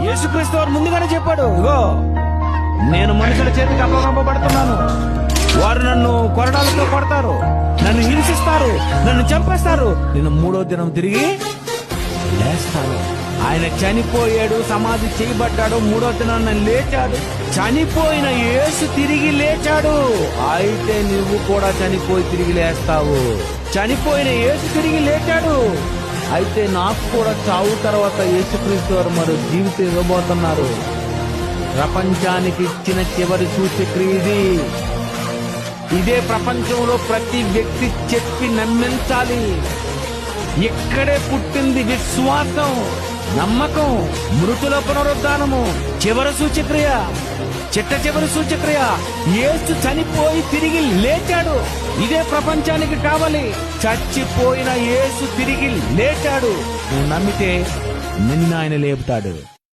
యేసుక్రీస్తు వారు ముందుగానే చెప్పాడు, ఇగో నేను మనుషుల చేతికి అప్పగింపబడుతున్నాను, వారు నన్ను కొరడాలతో కొడతారు, నన్ను హింసిస్తారు, నన్ను చంపేస్తారు, నేను 3వ దినం తిరిగి లేస్తాను. ఆయన చనిపోయాడు, సమాధి చేయబడ్డాడు, 3వ దినాన లేచాడు. చనిపోయిన యేసు తిరిగి లేచాడు. అయితే నువ్వు కూడా చనిపోయి తిరిగి లేస్తావు. చనిపోయిన యేసు తిరిగి లేచాడు. అయితే నాకు కూడా చావు తర్వాత యేసుక్రీస్తు వారు మరో జీవితం ఇవ్వబోతున్నారు. ప్రపంచానికి ఇచ్చిన చివరి సూచక్రియ ఇది. ఇదే ప్రపంచంలో ప్రతి వ్యక్తి చెప్పి నమ్మించాలి. ఇక్కడే పుట్టింది విశ్వాసం, నమ్మకం, మృతుల పునరుద్ధానము, చివరి సూచక్రియ, చివరి సూచక్రియ. యేసు చనిపోయి తిరిగి లేచాడు. ఇదే ప్రపంచానికి కావాలి. చచ్చిపోయిన యేసు తిరిగి లేచాడు. నువ్వు నమ్మితే నిన్ను ఆయన లేపుతాడు.